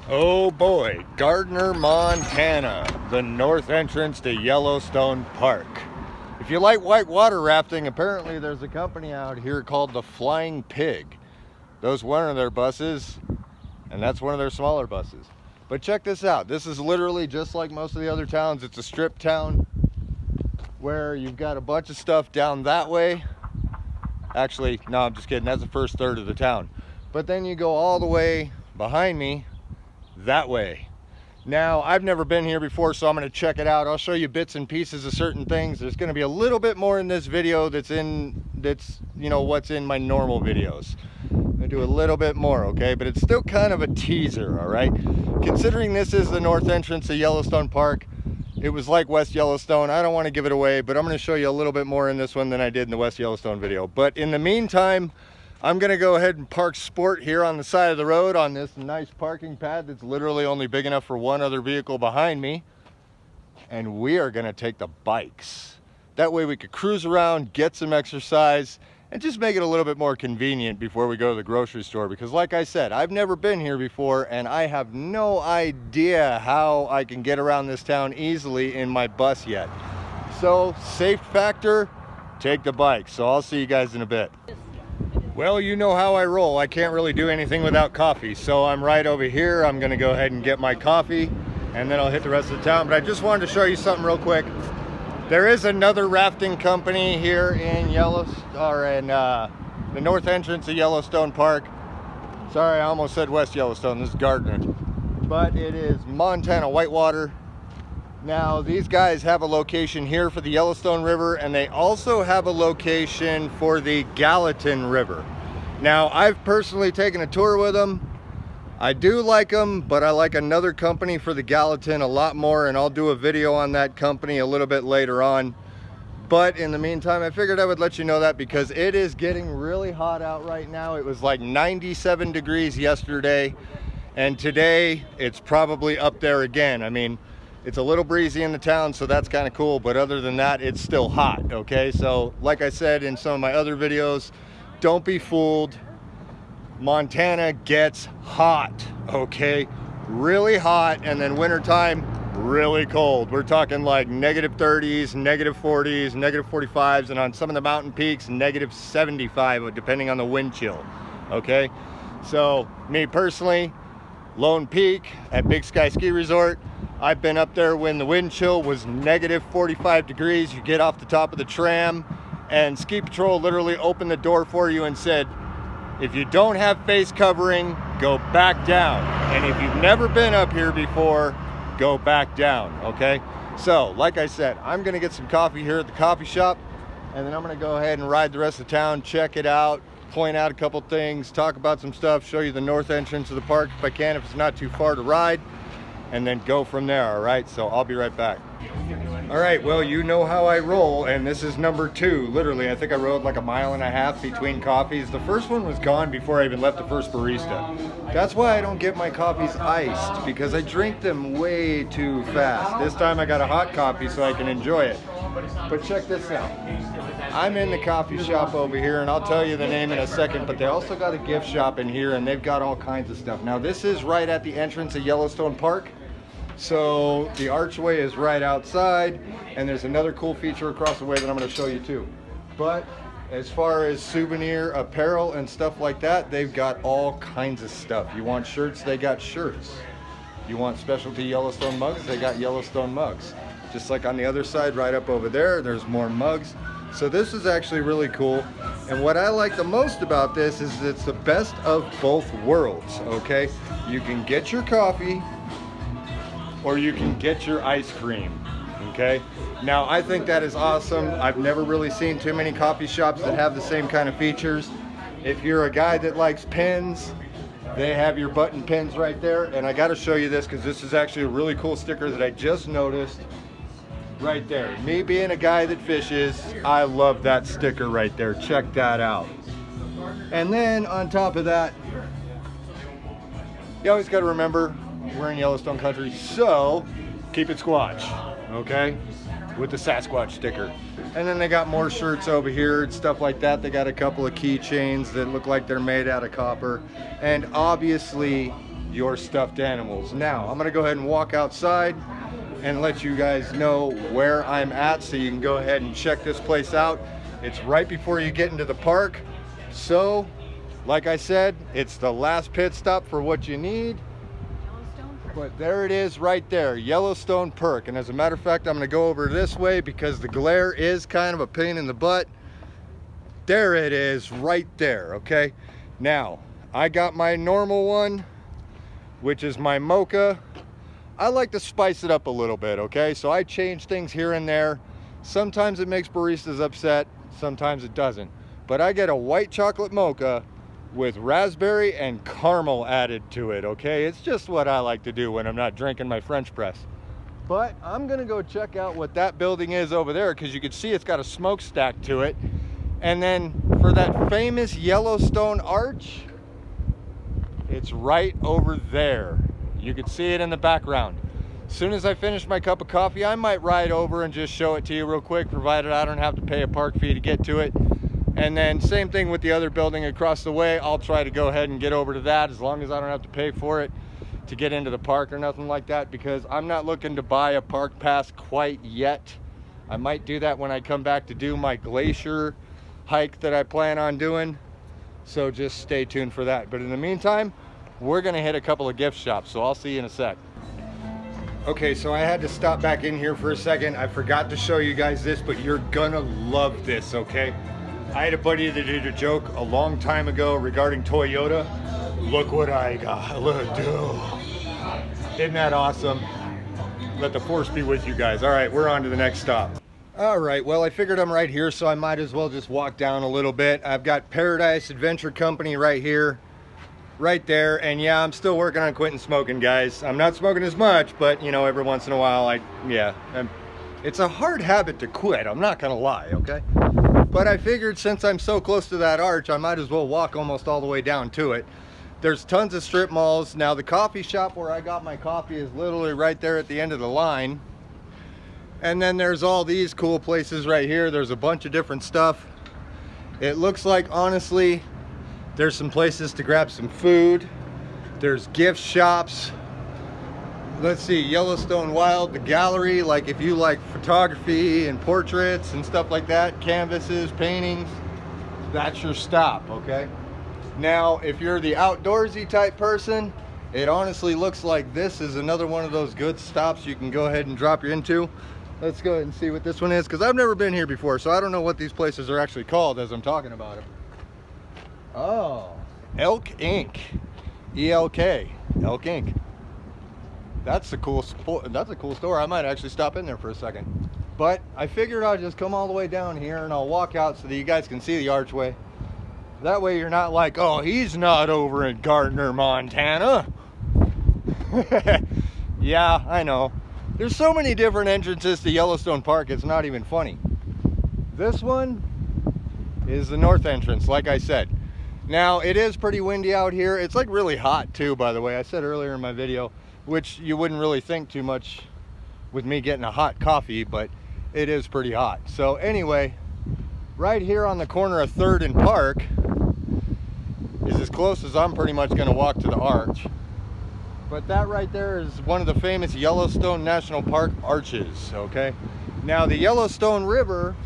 Oh boy, Gardiner, Montana, the north entrance to Yellowstone Park. If you like whitewater rafting, apparently there's a company out here called the Flying Pig. Those one of their buses, and that's one of their smaller buses. But check this out. This is literally just like most of the other towns. It's a strip town where you've got a bunch of stuff down that way. Actually, no, I'm just kidding. That's the first third of the town. But then you go all the way behind me that way. Now, I've never been here before, so I'm going to check it out. I'll show you bits and pieces of certain things. There's going to be a little bit more in this video that's what's in my normal videos. I'm going to do a little bit more, okay? But it's still kind of a teaser, all right? Considering this is the north entrance to Yellowstone Park, it was like West Yellowstone. I don't want to give it away, but I'm going to show you a little bit more in this one than I did in the West Yellowstone video. But in the meantime, I'm gonna go ahead and park Sport here on the side of the road on this nice parking pad that's literally only big enough for one other vehicle behind me. And we are gonna take the bikes. That way we could cruise around, get some exercise, and just make it a little bit more convenient before we go to the grocery store. Because like I said, I've never been here before and I have no idea how I can get around this town easily in my bus yet. So, safe factor, take the bike. So I'll see you guys in a bit. Well, you know how I roll. I can't really do anything without coffee. So I'm right over here. I'm gonna go ahead and get my coffee and then I'll hit the rest of the town. But I just wanted to show you something real quick. There is another rafting company here in the north entrance of Yellowstone Park. Sorry, I almost said West Yellowstone. This is Gardiner. But it is Montana Whitewater. Now, these guys have a location here for the Yellowstone River, and they also have a location for the Gallatin River. Now, I've personally taken a tour with them. I do like them, but I like another company for the Gallatin a lot more, and I'll do a video on that company a little bit later on. But in the meantime, I figured I would let you know that because it is getting really hot out right now. It was like 97 degrees yesterday, and today it's probably up there again. I mean, it's a little breezy in the town, so that's kind of cool, but other than that, it's still hot, okay? So, like I said in some of my other videos, don't be fooled. Montana gets hot, okay? Really hot, and then wintertime, really cold. We're talking like -30s, -40s, -45s, and on some of the mountain peaks, -75, depending on the wind chill, okay? So, me personally, Lone Peak at Big Sky Ski Resort, I've been up there when the wind chill was -45 degrees. You get off the top of the tram and ski patrol literally opened the door for you and said, if you don't have face covering, go back down. And if you've never been up here before, go back down, okay? So, like I said, I'm gonna get some coffee here at the coffee shop, and then I'm gonna go ahead and ride the rest of the town, check it out, point out a couple things, talk about some stuff, show you the north entrance of the park if I can, if it's not too far to ride, and then go from there, all right? So I'll be right back. All right, well, you know how I roll, and this is number 2. Literally, I think I rode like 1.5 miles between coffees. The first one was gone before I even left the first barista. That's why I don't get my coffees iced, because I drink them way too fast. This time I got a hot coffee so I can enjoy it. But check this out. I'm in the coffee shop over here, and I'll tell you the name in a second, but they also got a gift shop in here, and they've got all kinds of stuff. Now, this is right at the entrance of Yellowstone Park. So the archway is right outside, and there's another cool feature across the way that I'm going to show you too. But as far as souvenir apparel and stuff like that, they've got all kinds of stuff. You want shirts, they got shirts. You want specialty Yellowstone mugs, they got Yellowstone mugs. Just like on the other side, right up over there, there's more mugs. So this is actually really cool. And what I like the most about this is it's the best of both worlds, okay? You can get your coffee, or you can get your ice cream, okay? Now, I think that is awesome. I've never really seen too many coffee shops that have the same kind of features. If you're a guy that likes pens, they have your button pins right there. And I gotta show you this because this is actually a really cool sticker that I just noticed right there. Me being a guy that fishes, I love that sticker right there. Check that out. And then on top of that, you always gotta remember, we're in Yellowstone country, so keep it Squatch, okay? With the Sasquatch sticker. And then they got more shirts over here and stuff like that. They got a couple of keychains that look like they're made out of copper. And obviously, your stuffed animals. Now, I'm gonna go ahead and walk outside and let you guys know where I'm at so you can go ahead and check this place out. It's right before you get into the park. So, like I said, it's the last pit stop for what you need. But there it is right there, Yellowstone Park. And as a matter of fact, I'm gonna go over this way because the glare is kind of a pain in the butt. There it is right there, okay? Now, I got my normal one, which is my mocha. I like to spice it up a little bit, okay? So I change things here and there. Sometimes it makes baristas upset, sometimes it doesn't. But I get a white chocolate mocha with raspberry and caramel added to it, okay? It's just what I like to do when I'm not drinking my French press. But I'm gonna go check out what that building is over there because you can see it's got a smokestack to it. And then for that famous Yellowstone arch, it's right over there. You can see it in the background. As soon as I finish my cup of coffee, I might ride over and just show it to you real quick, provided I don't have to pay a park fee to get to it. And then same thing with the other building across the way. I'll try to go ahead and get over to that as long as I don't have to pay for it to get into the park or nothing like that, because I'm not looking to buy a park pass quite yet. I might do that when I come back to do my glacier hike that I plan on doing. So just stay tuned for that. But in the meantime, we're gonna hit a couple of gift shops. So I'll see you in a sec. Okay, so I had to stop back in here for a second. I forgot to show you guys this, but you're gonna love this, okay? I had a buddy that did a joke a long time ago regarding Toyota. Look what I got, look, dude. Isn't that awesome? Let the force be with you guys. All right, we're on to the next stop. All right, well, I figured I'm right here, so I might as well just walk down a little bit. I've got Paradise Adventure Company right here, right there. And yeah, I'm still working on quitting smoking, guys. I'm not smoking as much, but you know, every once in a while, it's a hard habit to quit. I'm not gonna lie, okay? But I figured since I'm so close to that arch, I might as well walk almost all the way down to it. There's tons of strip malls. Now the coffee shop where I got my coffee is literally right there at the end of the line. And then there's all these cool places right here. There's a bunch of different stuff. It looks like, honestly, there's some places to grab some food. There's gift shops. Let's see, Yellowstone Wild, the gallery, like if you like photography and portraits and stuff like that, canvases, paintings, that's your stop, okay? Now, if you're the outdoorsy type person, it honestly looks like this is another one of those good stops you can go ahead and drop you into. Let's go ahead and see what this one is, because I've never been here before, so I don't know what these places are actually called as I'm talking about it. Oh, Elk Inc. E-L-K, Elk Inc. That's a cool store. I might actually stop in there for a second. But I figured I'd just come all the way down here and I'll walk out so that you guys can see the archway. That way you're not like, oh, he's not over in Gardiner, Montana. Yeah, I know. There's so many different entrances to Yellowstone Park, it's not even funny. This one is the north entrance, like I said. Now, it is pretty windy out here. It's like really hot too, by the way. I said earlier in my video, which you wouldn't really think too much with me getting a hot coffee, but it is pretty hot. So anyway, right here on the corner of 3rd and Park is as close as I'm pretty much gonna walk to the arch. But that right there is one of the famous Yellowstone National Park arches, okay? Now the Yellowstone River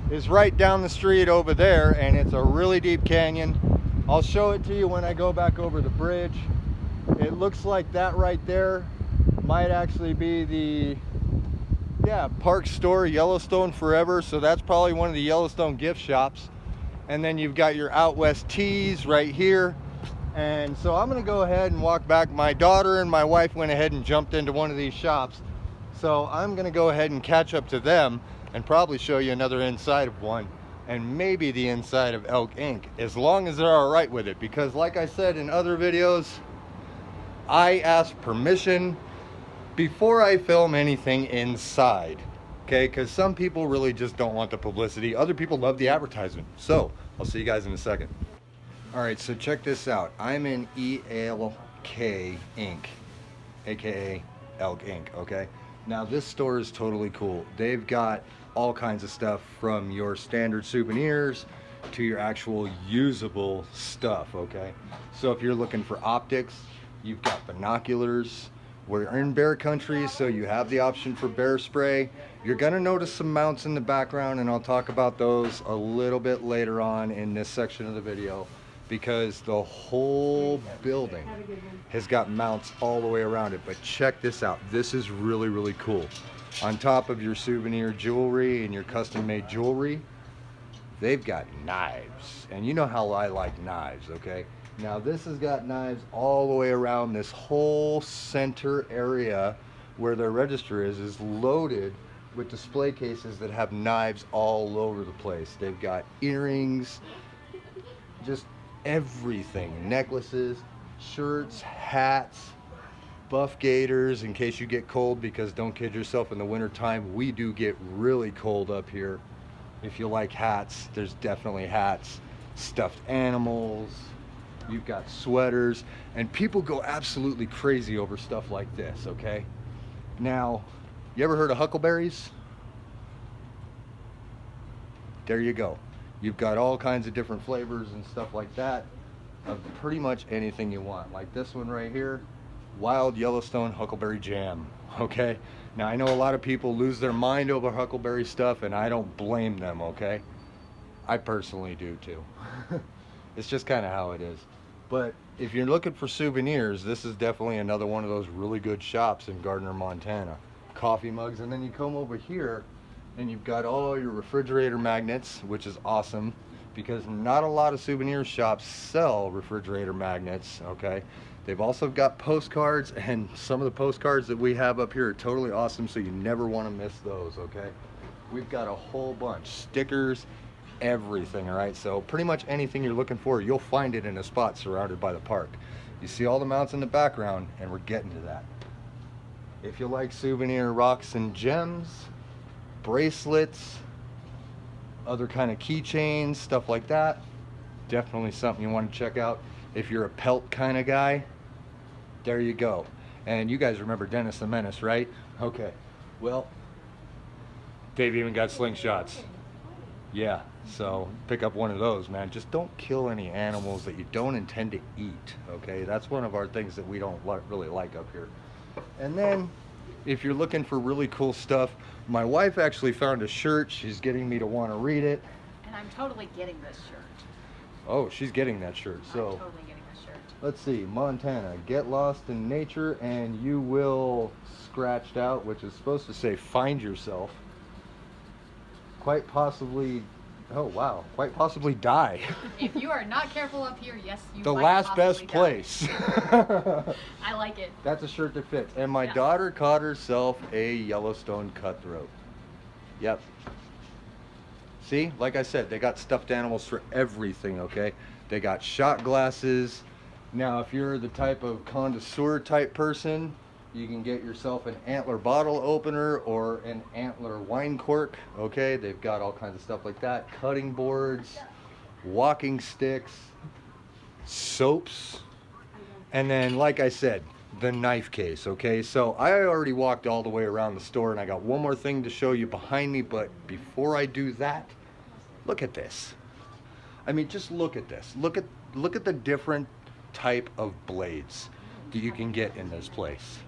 is right down the street over there, and it's a really deep canyon. I'll show it to you when I go back over the bridge. It looks like that right there might actually be the park store, Yellowstone Forever. So that's probably one of the Yellowstone gift shops. And then you've got your Out West Teas right here. And so I'm gonna go ahead and walk back. My daughter and my wife went ahead and jumped into one of these shops. So I'm gonna go ahead and catch up to them and probably show you another inside of one, and maybe the inside of Elk Inc., as long as they're all right with it. Because like I said in other videos, I ask permission before I film anything inside, okay? Because some people really just don't want the publicity. Other people love the advertisement. So I'll see you guys in a second. All right, so check this out. I'm in ELK Inc., aka Elk Inc., okay? Now this store is totally cool. They've got all kinds of stuff, from your standard souvenirs to your actual usable stuff, okay? So if you're looking for optics, You've got binoculars. We're in bear country, so you have the option for bear spray. You're gonna notice some mounts in the background, and I'll talk about those a little bit later on in this section of the video, because the whole building has got mounts all the way around it. But check this out. This is really, really cool. On top of your souvenir jewelry and your custom-made jewelry, they've got knives. And you know how I like knives, okay? Now this has got knives all the way around. This whole center area where their register is loaded with display cases that have knives all over the place. They've got earrings, just everything, necklaces, shirts, hats, buff gaiters in case you get cold, because don't kid yourself, in the winter time we do get really cold up here. If you like hats, there's definitely hats, stuffed animals, you've got sweaters, and people go absolutely crazy over stuff like this, okay? Now, you ever heard of huckleberries? There you go. You've got all kinds of different flavors and stuff like that of pretty much anything you want. Like this one right here, wild Yellowstone huckleberry jam, okay? Now I know a lot of people lose their mind over huckleberry stuff, and I don't blame them, okay? I personally do too. It's just kind of how it is. But if you're looking for souvenirs, this is definitely another one of those really good shops in Gardiner, Montana. Coffee mugs, and then you come over here and you've got all your refrigerator magnets, which is awesome because not a lot of souvenir shops sell refrigerator magnets, okay? They've also got postcards, and some of the postcards that we have up here are totally awesome, so you never want to miss those, okay? We've got a whole bunch, stickers, everything, all right? So pretty much anything you're looking for, you'll find it in a spot surrounded by the park. You see all the mounts in the background, and we're getting to that. If you like souvenir rocks and gems, bracelets, other kind of keychains, stuff like that, definitely something you want to check out. If you're a pelt kind of guy, there you go. And you guys remember Dennis the Menace, right? Okay, well, they've even got slingshots. Yeah, so pick up one of those, man. Just don't kill any animals that you don't intend to eat, okay? That's one of our things that we don't really like up here. And then, if you're looking for really cool stuff, my wife actually found a shirt. She's getting me to want to read it. And I'm totally getting this shirt. Oh, she's getting that shirt. So, I'm totally getting this shirt. let's see, Montana, get lost in nature and you will, scratched out, which is supposed to say find yourself. Quite possibly, oh wow, quite possibly die. If you are not careful up here, yes, you The might last best possibly die. place. I like it. That's a shirt that fits. And my Yeah. daughter caught herself a Yellowstone cutthroat. Yep. See, like I said, they got stuffed animals for everything, okay? They got shot glasses. Now, if you're the type of connoisseur type person, you can get yourself an antler bottle opener or an antler wine cork, okay? They've got all kinds of stuff like that. Cutting boards, walking sticks, soaps, and then, like I said, the knife case, okay? So I already walked all the way around the store, and I got one more thing to show you behind me, but before I do that, look at this. I mean, just look at this. Look at the different type of blades that you can get in this place.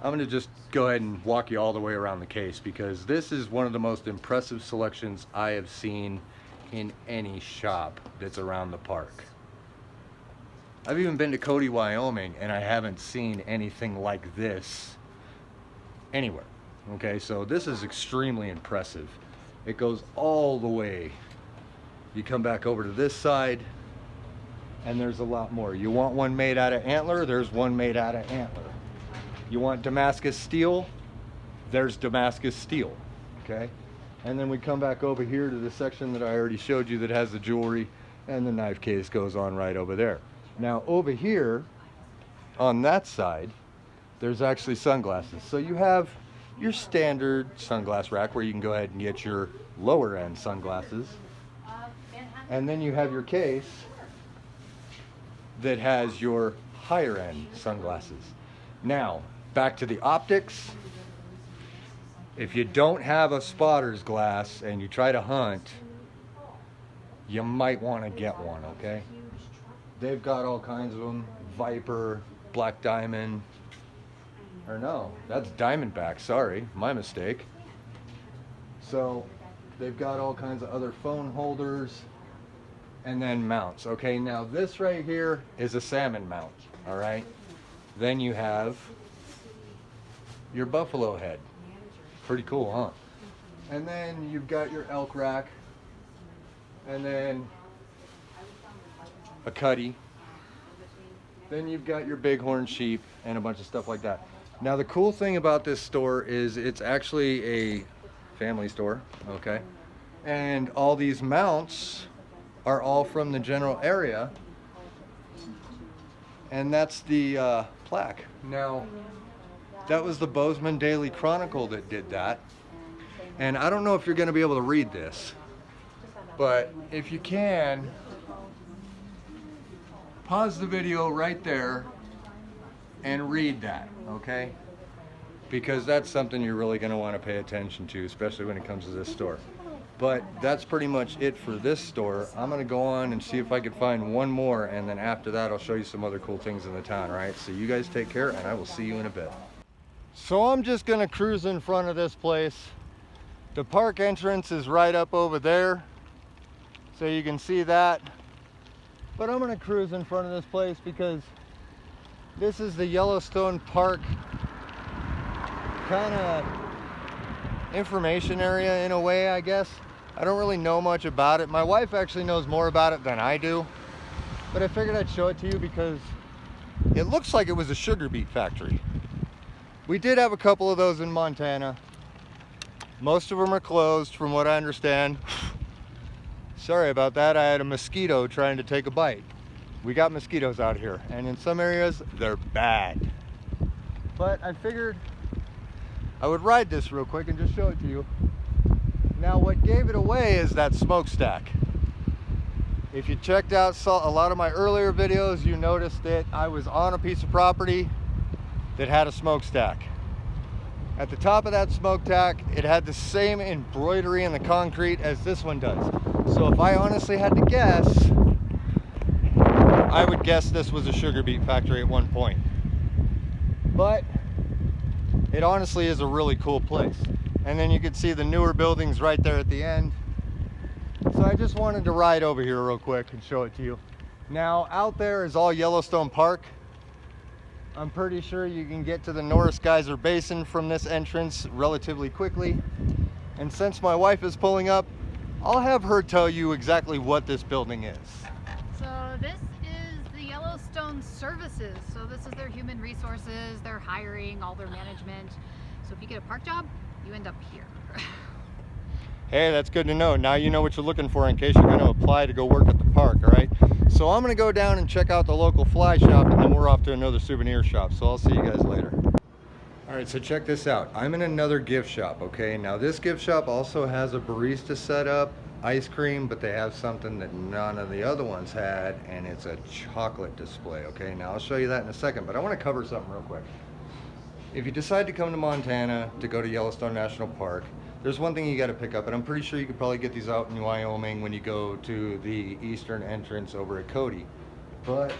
I'm gonna just go ahead and walk you all the way around the case, because this is one of the most impressive selections I have seen in any shop that's around the park. I've even been to Cody, Wyoming, and I haven't seen anything like this anywhere. Okay, so this is extremely impressive. It goes all the way. You come back over to this side, and there's a lot more. You want one made out of antler? There's one made out of antler. You want Damascus steel? There's Damascus steel, okay? And then we come back over here to the section that I already showed you that has the jewelry, and the knife case goes on right over there. Now over here, on that side, there's actually sunglasses. So you have your standard sunglass rack where you can go ahead and get your lower end sunglasses. And then you have your case that has your higher end sunglasses. Now, back to the optics. If you don't have a spotter's glass and you try to hunt, you might want to get one, okay? They've got all kinds of them. Viper, Black Diamond, or no, that's Diamondback, sorry, my mistake. So they've got all kinds of other phone holders and then mounts. Okay, now this right here is a salmon mount, all right? Then you have your buffalo head. Pretty cool, huh? And then you've got your elk rack, and then a cuddy. Then you've got your bighorn sheep and a bunch of stuff like that. Now the cool thing about this store is it's actually a family store, okay? And all these mounts are all from the general area, and that's the plaque. Now, that was the Bozeman Daily Chronicle that did that, and I don't know if you're going to be able to read this, but if you can, pause the video right there and read that, okay? Because that's something you're really going to want to pay attention to, especially when it comes to this store. But that's pretty much it for this store. I'm going to go on and see if I can find one more, and then after that I'll show you some other cool things in the town, right? So you guys take care, and I will see you in a bit. So I'm just going to cruise in front of this place. The park entrance is right up over there, so you can see that. But I'm going to cruise in front of this place because this is the Yellowstone Park kind of information area in a way, I guess. I don't really know much about it. My wife actually knows more about it than I do, but I figured I'd show it to you because it looks like it was a sugar beet factory. We did have a couple of those in Montana. Most of them are closed from what I understand. Sorry about that, I had a mosquito trying to take a bite. We got mosquitoes out here, and in some areas they're bad. But I figured I would ride this real quick and just show it to you. Now what gave it away is that smokestack. If you checked out a lot of my earlier videos, you noticed that I was on a piece of property that had a smokestack. At the top of that smokestack, it had the same embroidery in the concrete as this one does. So if I honestly had to guess, I would guess this was a sugar beet factory at one point. But it honestly is a really cool place. And then you can see the newer buildings right there at the end. So I just wanted to ride over here real quick and show it to you. Now out there is all Yellowstone Park. I'm pretty sure you can get to the Norris Geyser Basin from this entrance relatively quickly. And since my wife is pulling up, I'll have her tell you exactly what this building is. So this is the Yellowstone Services. So this is their human resources, their hiring, all their management. So if you get a park job, you end up here. Hey, that's good to know. Now you know what you're looking for in case you're going to apply to go work at the park, all right? So I'm going to go down and check out the local fly shop, and then we're off to another souvenir shop. So I'll see you guys later. All right, so check this out. I'm in another gift shop, okay? Now this gift shop also has a barista setup, ice cream, but they have something that none of the other ones had, and it's a chocolate display, okay? Now I'll show you that in a second, but I want to cover something real quick. If you decide to come to Montana to go to Yellowstone National Park, there's one thing you got to pick up, and I'm pretty sure you could probably get these out in Wyoming when you go to the eastern entrance over at Cody. But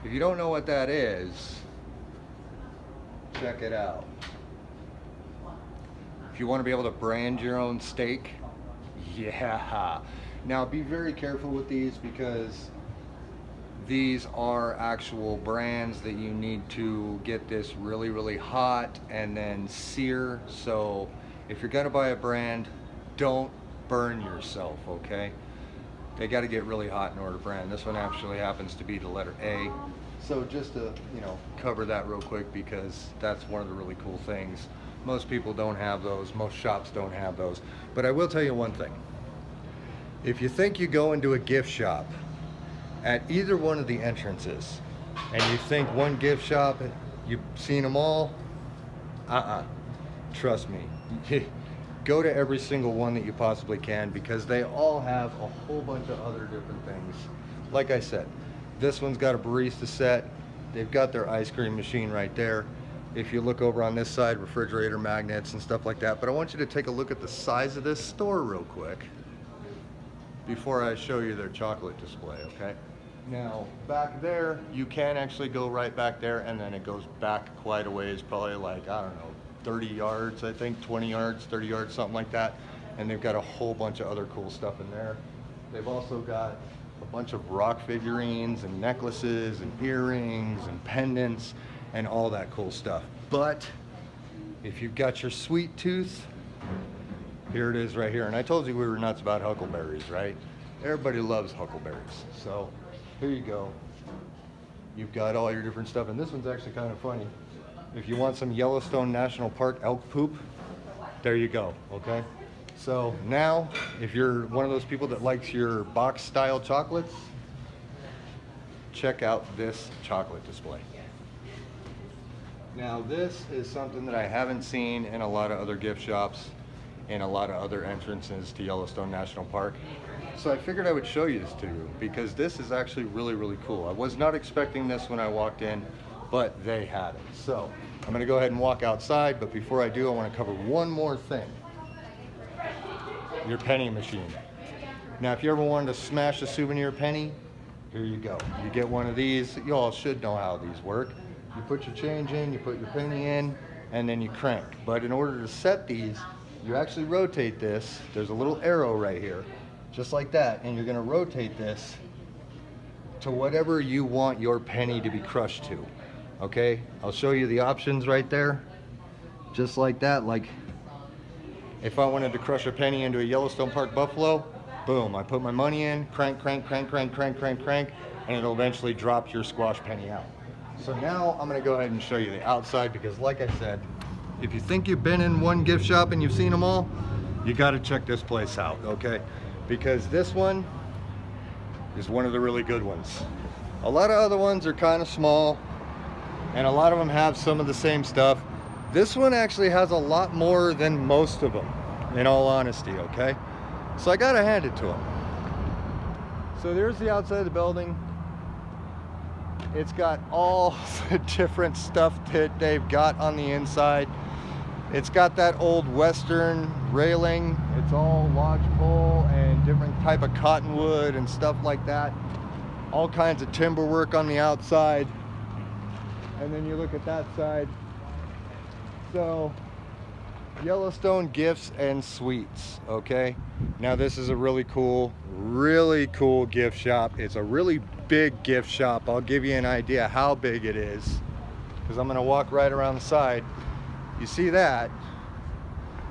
if you don't know what that is, check it out. If you want to be able to brand your own steak, yeah. Now be very careful with these because these are actual brands that you need to get this really, really hot and then sear. So if you're gonna buy a brand, don't burn yourself, okay? They gotta get really hot in order to brand. This one actually happens to be the letter A. So just to, cover that real quick because that's one of the really cool things. Most people don't have those, most shops don't have those. But I will tell you one thing. If you think you go into a gift shop at either one of the entrances and you think one gift shop, you've seen them all, trust me. Go to every single one that you possibly can because they all have a whole bunch of other different things. Like I said, this one's got a barista set. They've got their ice cream machine right there. If you look over on this side, refrigerator magnets and stuff like that. But I want you to take a look at the size of this store real quick before I show you their chocolate display, okay? Now, back there, you can actually go right back there, and then it goes back quite a ways, probably like, I don't know, 30 yards, I think, 20 yards, 30 yards, something like that. And they've got a whole bunch of other cool stuff in there. They've also got a bunch of rock figurines and necklaces and earrings and pendants and all that cool stuff. But if you've got your sweet tooth, here it is right here. And I told you we were nuts about huckleberries, right? Everybody loves huckleberries. So here you go. You've got all your different stuff. And this one's actually kind of funny. If you want some Yellowstone National Park elk poop, there you go, okay? So now, if you're one of those people that likes your box style chocolates, check out this chocolate display. Now this is something that I haven't seen in a lot of other gift shops, in a lot of other entrances to Yellowstone National Park. So I figured I would show you this to you because this is actually really, really cool. I was not expecting this when I walked in, but they had it. So I'm gonna go ahead and walk outside, but before I do, I wanna cover one more thing. Your penny machine. Now, if you ever wanted to smash a souvenir penny, here you go. You get one of these. You all should know how these work. You put your change in, you put your penny in, and then you crank. But in order to set these, you actually rotate this. There's a little arrow right here, just like that, and you're gonna rotate this to whatever you want your penny to be crushed to. Okay, I'll show you the options right there. Just like that, like if I wanted to crush a penny into a Yellowstone Park buffalo, boom, I put my money in, crank, crank, crank, crank, crank, crank, crank, and it'll eventually drop your squash penny out. So now I'm gonna go ahead and show you the outside because like I said, if you think you've been in one gift shop and you've seen them all, you gotta check this place out, okay? Because this one is one of the really good ones. A lot of other ones are kind of small, and a lot of them have some of the same stuff. This one actually has a lot more than most of them, in all honesty, okay? So I gotta hand it to them. So there's the outside of the building. It's got all the different stuff that they've got on the inside. It's got that old Western railing. It's all lodgepole and different type of cottonwood and stuff like that. All kinds of timber work on the outside. And then you look at that side. So, Yellowstone Gifts and Sweets, okay? Now this is a really cool gift shop. It's a really big gift shop. I'll give you an idea how big it is, because I'm gonna walk right around the side. You see that?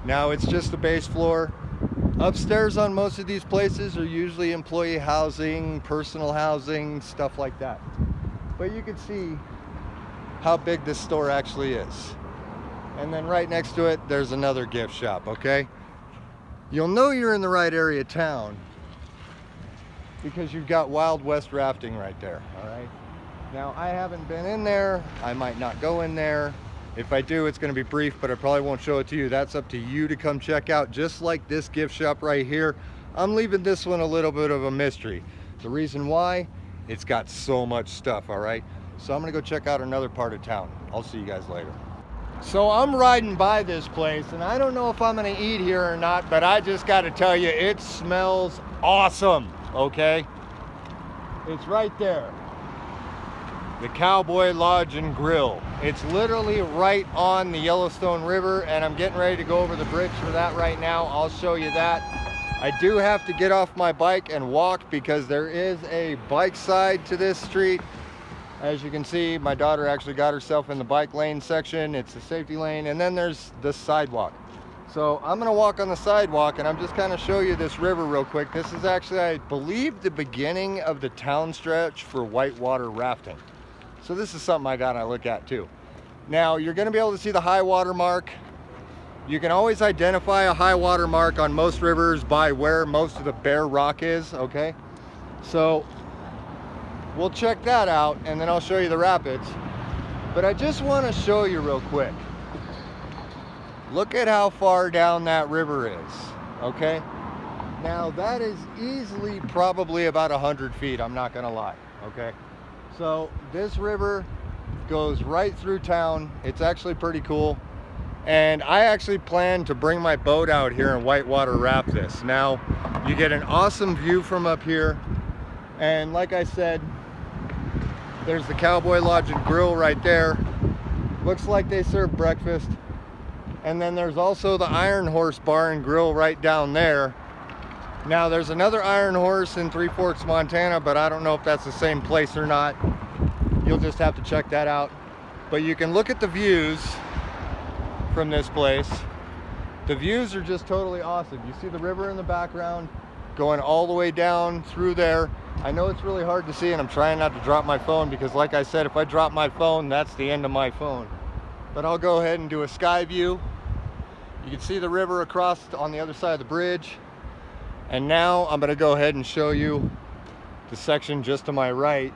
Now it's just the base floor. Upstairs on most of these places are usually employee housing, personal housing, stuff like that. But you can see how big this store actually is. And then right next to it, there's another gift shop, okay? You'll know you're in the right area of town because you've got Wild West rafting right there, all right? Now, I haven't been in there. I might not go in there. If I do, it's gonna be brief, but I probably won't show it to you. That's up to you to come check out, just like this gift shop right here. I'm leaving this one a little bit of a mystery. The reason why, it's got so much stuff, all right? So I'm gonna go check out another part of town. I'll see you guys later. So I'm riding by this place and I don't know if I'm gonna eat here or not, but I just gotta tell you, it smells awesome, okay? It's right there. The Cowboy Lodge and Grill. It's literally right on the Yellowstone River, and I'm getting ready to go over the bridge for that right now. I'll show you that. I do have to get off my bike and walk because there is a bike side to this street. As you can see, my daughter actually got herself in the bike lane section. It's the safety lane, and then there's the sidewalk. So I'm gonna walk on the sidewalk and I'm just kind of show you this river real quick. This is actually, I believe, the beginning of the town stretch for whitewater rafting. So this is something I gotta look at too. Now, you're gonna be able to see the high water mark. You can always identify a high water mark on most rivers by where most of the bare rock is, okay? So we'll check that out and then I'll show you the rapids. But I just wanna show you real quick. Look at how far down that river is, okay? Now that is easily probably about 100 feet, I'm not gonna lie, okay? So this river goes right through town. It's actually pretty cool. And I actually plan to bring my boat out here and whitewater raft this. Now, you get an awesome view from up here. And like I said, There's the Cowboy Lodge and Grill right there. Looks like they serve breakfast. And then there's also the Iron Horse Bar and Grill right down there. Now there's another Iron Horse in Three Forks, Montana, but I don't know if that's the same place or not. You'll just have to check that out. But you can look at the views from this place. The views are just totally awesome. You see the river in the background going all the way down through there. I know it's really hard to see, and I'm trying not to drop my phone because, like I said, if I drop my phone, that's the end of my phone. But I'll go ahead and do a sky view. You can see the river across on the other side of the bridge. And now I'm going to go ahead and show you the section just to my right,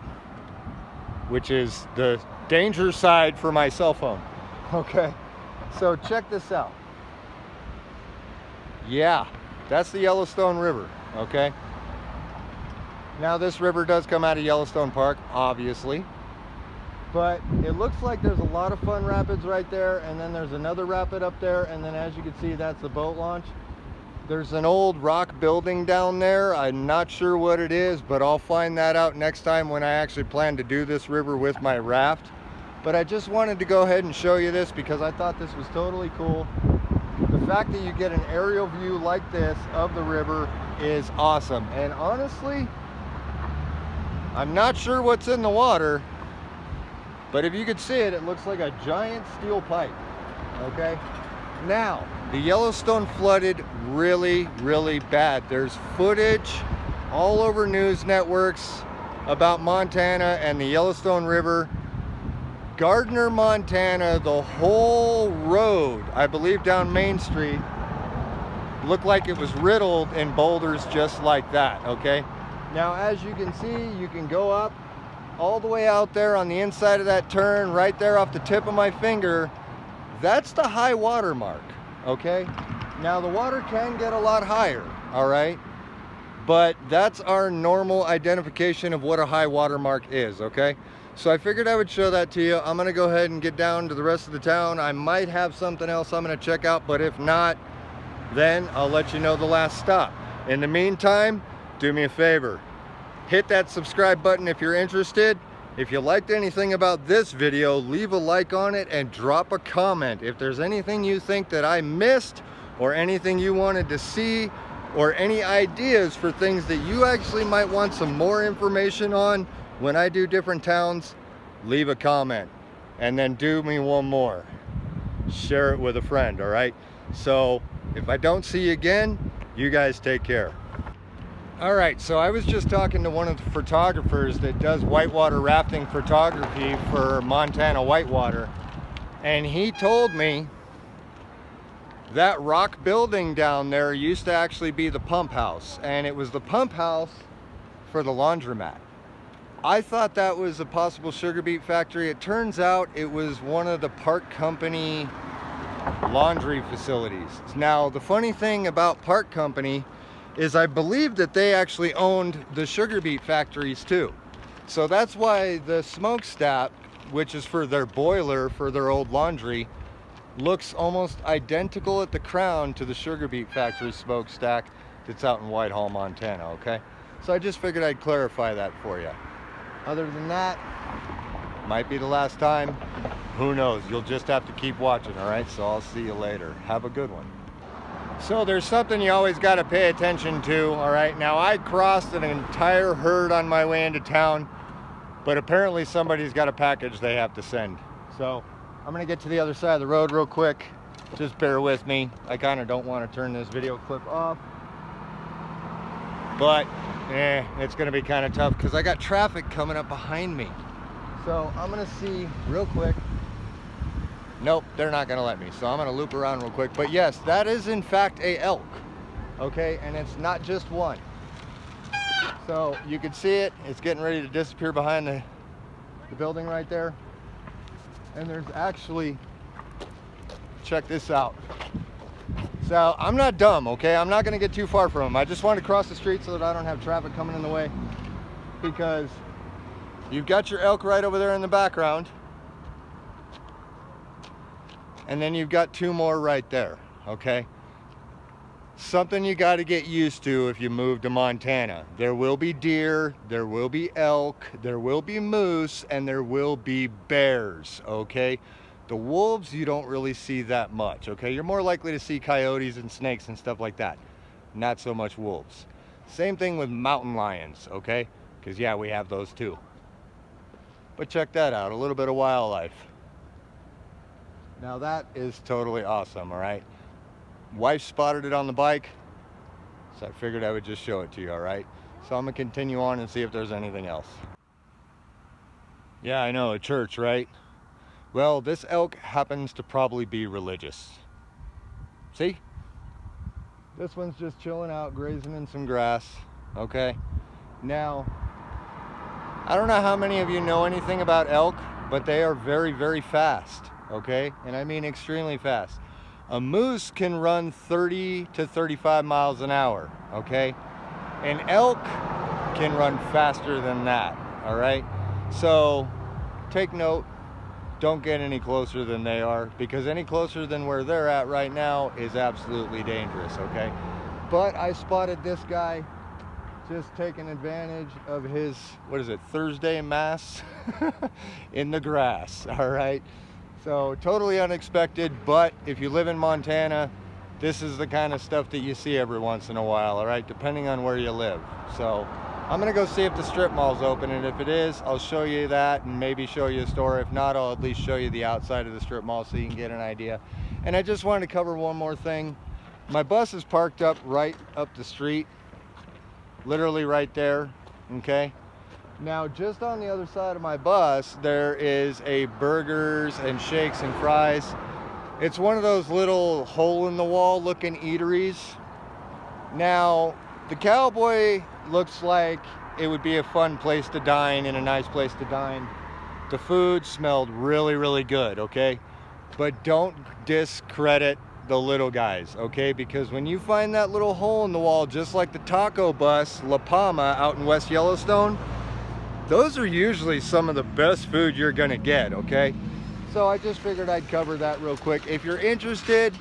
which is the danger side for my cell phone. Okay, so check this out. Yeah, that's the Yellowstone River, okay? Now this river does come out of Yellowstone Park, obviously, but it looks like there's a lot of fun rapids right there, and then there's another rapid up there, and then as you can see, that's the boat launch. There's an old rock building down there. I'm not sure what it is, but I'll find that out next time when I actually plan to do this river with my raft. But I just wanted to go ahead and show you this because I thought this was totally cool. The fact that you get an aerial view like this of the river is awesome. And honestly, I'm not sure what's in the water, but if you could see it, it looks like a giant steel pipe, okay? Now, the Yellowstone flooded really, really bad. There's footage all over news networks about Montana and the Yellowstone River. Gardiner, Montana, the whole road, I believe down Main Street, looked like it was riddled in boulders just like that, okay? Now, as you can see, you can go up all the way out there on the inside of that turn, right there off the tip of my finger. That's the high water mark, okay? Now, the water can get a lot higher, all right? But that's our normal identification of what a high water mark is, okay? So I figured I would show that to you. I'm gonna go ahead and get down to the rest of the town. I might have something else I'm gonna check out, but if not, then I'll let you know the last stop. In the meantime, do me a favor. Hit that subscribe button if you're interested. If you liked anything about this video, leave a like on it and drop a comment. If there's anything you think that I missed or anything you wanted to see or any ideas for things that you actually might want some more information on when I do different towns, leave a comment. And then do me one more. Share it with a friend, all right? So if I don't see you again, you guys take care. All right, so I was just talking to one of the photographers that does whitewater rafting photography for Montana Whitewater, and he told me that rock building down there used to actually be the pump house, and it was the pump house for the laundromat. I thought that was a possible sugar beet factory. It turns out it was one of the Park Company laundry facilities. Now, the funny thing about Park Company is I believe that they actually owned the sugar beet factories too. So that's why the smokestack, which is for their boiler for their old laundry, looks almost identical at the crown to the sugar beet factory smokestack that's out in Whitehall, Montana, okay? So I just figured I'd clarify that for you. Other than that, might be the last time. Who knows? You'll just have to keep watching, all right? So I'll see you later. Have a good one. So there's something you always got to pay attention to, all right? Now, I crossed an entire herd on my way into town, but apparently somebody's got a package they have to send. So I'm going to get to the other side of the road real quick. Just bear with me. I kind of don't want to turn this video clip off. But it's going to be kind of tough because I got traffic coming up behind me. So I'm going to see real quick. Nope, they're not going to let me. So I'm going to loop around real quick. But yes, that is in fact a elk. Okay, and it's not just one. So you can see it. It's getting ready to disappear behind the building right there. And there's actually, check this out. So I'm not dumb, okay? I'm not going to get too far from them. I just wanted to cross the street so that I don't have traffic coming in the way, because you've got your elk right over there in the background, and then you've got two more right there, okay? something you got to get used to if you move to Montana. There will be deer, there will be elk, there will be moose, and there will be bears, okay? The wolves, you don't really see that much, okay? You're more likely to see coyotes and snakes and stuff like that. Not so much wolves. Same thing with mountain lions, okay? Because yeah, we have those too. But check that out, a little bit of wildlife. Now that is totally awesome, all right? Wife spotted it on the bike, so I figured I would just show it to you, all right? So I'm gonna continue on and see if there's anything else. Yeah, I know, a church, right? Well, this elk happens to probably be religious. See? This one's just chilling out, grazing in some grass, okay? Now, I don't know how many of you know anything about elk, but they are very, very fast, okay? And I mean extremely fast. A moose can run 30 to 35 miles an hour, okay? An elk can run faster than that, all right? So take note, don't get any closer than they are, because any closer than where they're at right now is absolutely dangerous, okay? But I spotted this guy just taking advantage of his, what is it, Thursday mass in the grass, all right? So totally unexpected, but if you live in Montana, this is the kind of stuff that you see every once in a while, all right, depending on where you live. So I'm gonna go see if the strip mall's open, and if it is, I'll show you that and maybe show you a store. If not, I'll at least show you the outside of the strip mall so you can get an idea. And I just wanted to cover one more thing. My bus is parked up right up the street, literally right there, okay? Now, just on the other side of my bus, there is a burgers and shakes and fries. It's one of those little hole-in-the-wall looking eateries. Now, the Cowboy looks like it would be a fun place to dine and a nice place to dine. The food smelled really, really good, okay? But don't discredit the little guys, okay? Because when you find that little hole in the wall, just like the taco bus, La Palma, out in West Yellowstone, those are usually some of the best food you're gonna get, okay? So I just figured I'd cover that real quick. If you're interested,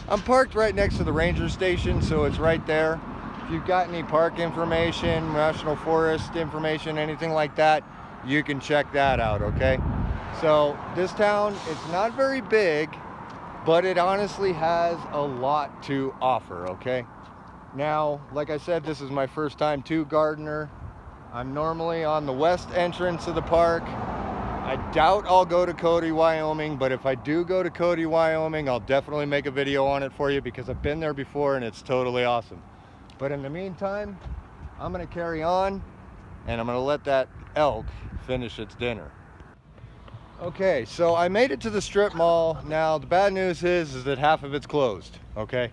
I'm parked right next to the ranger station, so it's right there. If you've got any park information, national forest information, anything like that, you can check that out, okay? So this town, it's not very big, but it honestly has a lot to offer, okay? Now, like I said, this is my first time to Gardiner. I'm normally on the west entrance of the park. I doubt I'll go to Cody, Wyoming, but if I do go to Cody, Wyoming, I'll definitely make a video on it for you because I've been there before and it's totally awesome. But in the meantime, I'm gonna carry on and I'm gonna let that elk finish its dinner. Okay, so I made it to the strip mall. Now, the bad news is that half of it's closed, okay?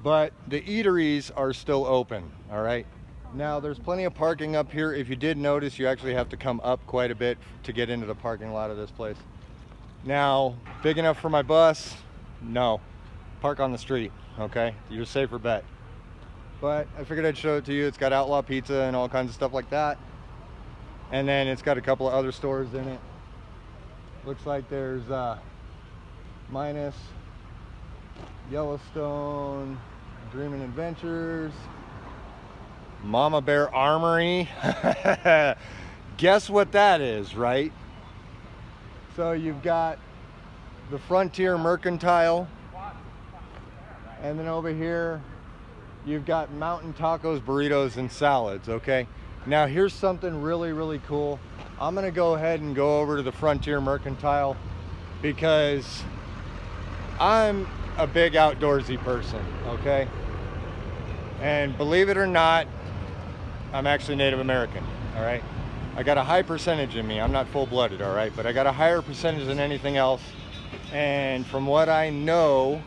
But the eateries are still open, all right? Now, there's plenty of parking up here. If you did notice, you actually have to come up quite a bit to get into the parking lot of this place. Now, big enough for my bus? No. Park on the street, okay? You're a safer bet. But I figured I'd show it to you. It's got Outlaw Pizza and all kinds of stuff like that. And then it's got a couple of other stores in it. Looks like there's Minus, Yellowstone, Dreamin' Adventures, Mama Bear Armory. Guess what that is, right? So you've got the Frontier Mercantile, and then over here you've got Mountain Tacos, Burritos, and Salads, okay? Now here's something really, really cool. I'm gonna go ahead and go over to the Frontier Mercantile because I'm a big outdoorsy person, okay? And believe it or not, I'm actually Native American, all right? I got a high percentage in me. I'm not full-blooded, all right? But I got a higher percentage than anything else. And from what I know,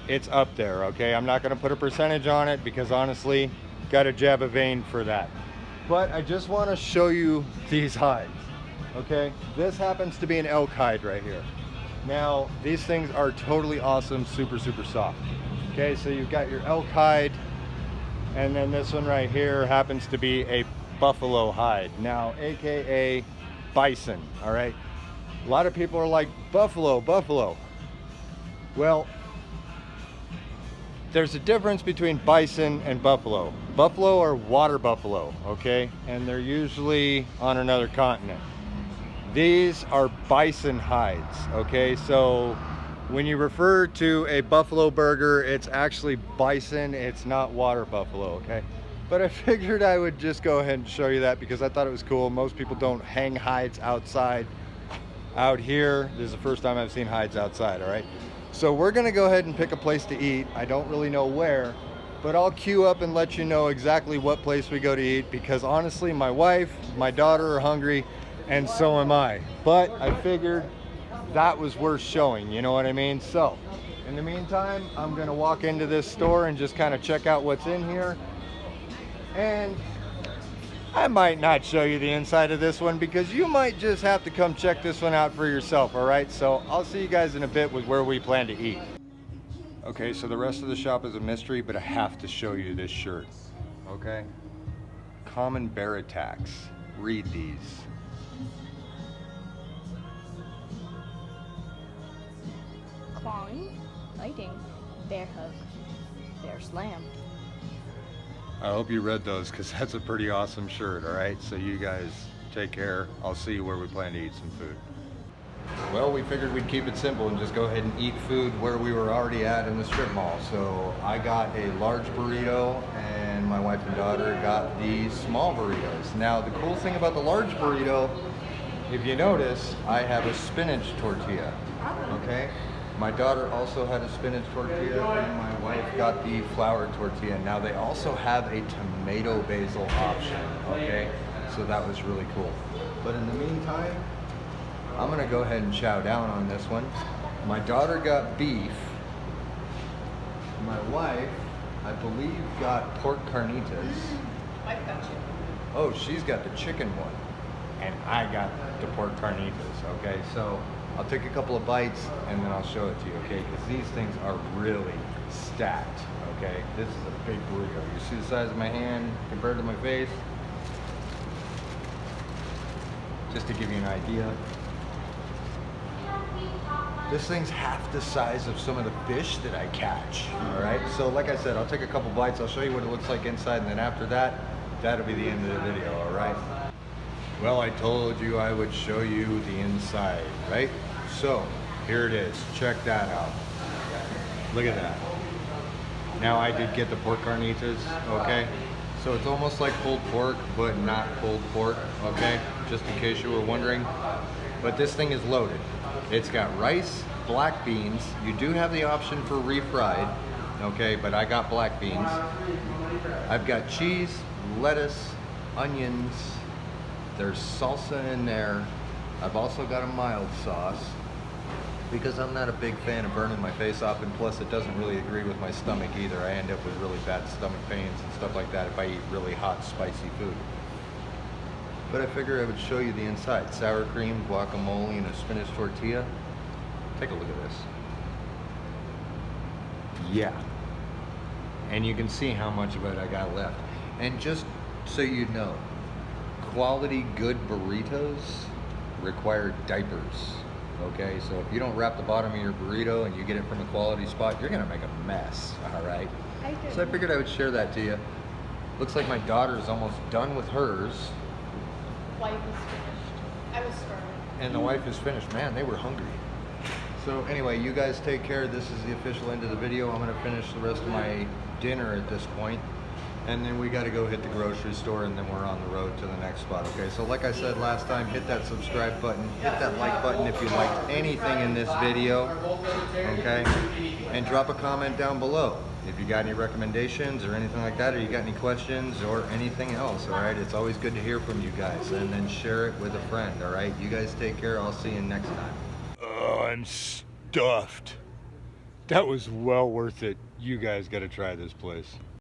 it's up there, okay? I'm not gonna put a percentage on it because honestly, got a jab of vein for that. But I just wanna show you these hides, okay? This happens to be an elk hide right here. Now, these things are totally awesome, super, super soft. Okay, so you've got your elk hide, and then this one right here happens to be a buffalo hide. Now, AKA bison, all right? A lot of people are like, buffalo, buffalo. Well, there's a difference between bison and buffalo. Buffalo are water buffalo, okay? And they're usually on another continent. These are bison hides, okay? So when you refer to a buffalo burger, it's actually bison, it's not water buffalo, okay? But I figured I would just go ahead and show you that because I thought it was cool. Most people don't hang hides outside. Out here, this is the first time I've seen hides outside, all right? So we're gonna go ahead and pick a place to eat. I don't really know where, but I'll queue up and let you know exactly what place we go to eat because honestly, my wife, my daughter are hungry, and so am I. But I figured that was worth showing, you know what I mean? So, in the meantime, I'm gonna walk into this store and just kind of check out what's in here. And I might not show you the inside of this one because you might just have to come check this one out for yourself, all right? So I'll see you guys in a bit with where we plan to eat. Okay, so the rest of the shop is a mystery, but I have to show you this shirt, okay? Common bear attacks. Read these. Clawing, biting, bear hug, bear slam. I hope you read those because that's a pretty awesome shirt, all right? So you guys take care. I'll see you where we plan to eat some food. Well, we figured we'd keep it simple and just go ahead and eat food where we were already at in the strip mall. So I got a large burrito and my wife and daughter got the small burritos. Now, the cool thing about the large burrito, if you notice, I have a spinach tortilla, okay? My daughter also had a spinach tortilla and my wife got the flour tortilla. Now they also have a tomato basil option, okay? So that was really cool. But in the meantime, I'm gonna go ahead and chow down on this one. My daughter got beef. My wife, I believe, got pork carnitas. I've got you. Oh, she's got the chicken one. And I got the pork carnitas, okay? So I'll take a couple of bites and then I'll show it to you, okay? Because these things are really stacked, okay? This is a big burrito. You see the size of my hand compared to my face? Just to give you an idea. This thing's half the size of some of the fish that I catch, all right? So like I said, I'll take a couple bites. I'll show you what it looks like inside, and then after that, that'll be the end of the video, all right? Well, I told you I would show you the inside, right? So, here it is. Check that out. Look at that. Now, I did get the pork carnitas, okay? So it's almost like pulled pork, but not pulled pork, okay? Just in case you were wondering. But this thing is loaded. It's got rice, black beans. You do have the option for refried, okay? But I got black beans. I've got cheese, lettuce, onions. There's salsa in there. I've also got a mild sauce because I'm not a big fan of burning my face off, and plus it doesn't really agree with my stomach either. I end up with really bad stomach pains and stuff like that if I eat really hot, spicy food. But I figured I would show you the inside. Sour cream, guacamole, and a spinach tortilla. Take a look at this. Yeah. And you can see how much of it I got left. And just so you know, quality good burritos require diapers, okay? So if you don't wrap the bottom of your burrito and you get it from a quality spot, you're gonna make a mess, all right? So I figured I would share that to you. Looks like my daughter is almost done with hers. Wife is finished. I was starving. And the wife is finished. Man, they were hungry. So anyway, you guys take care. This is the official end of the video. I'm gonna finish the rest of my dinner at this point. And then we gotta go hit the grocery store and then we're on the road to the next spot, okay? So like I said last time, hit that subscribe button, hit that like button if you liked anything in this video, okay? And drop a comment down below if you got any recommendations or anything like that, or you got any questions or anything else, all right? It's always good to hear from you guys, and then share it with a friend, all right? You guys take care. I'll see you next time. Oh, I'm stuffed. That was well worth it. You guys gotta try this place.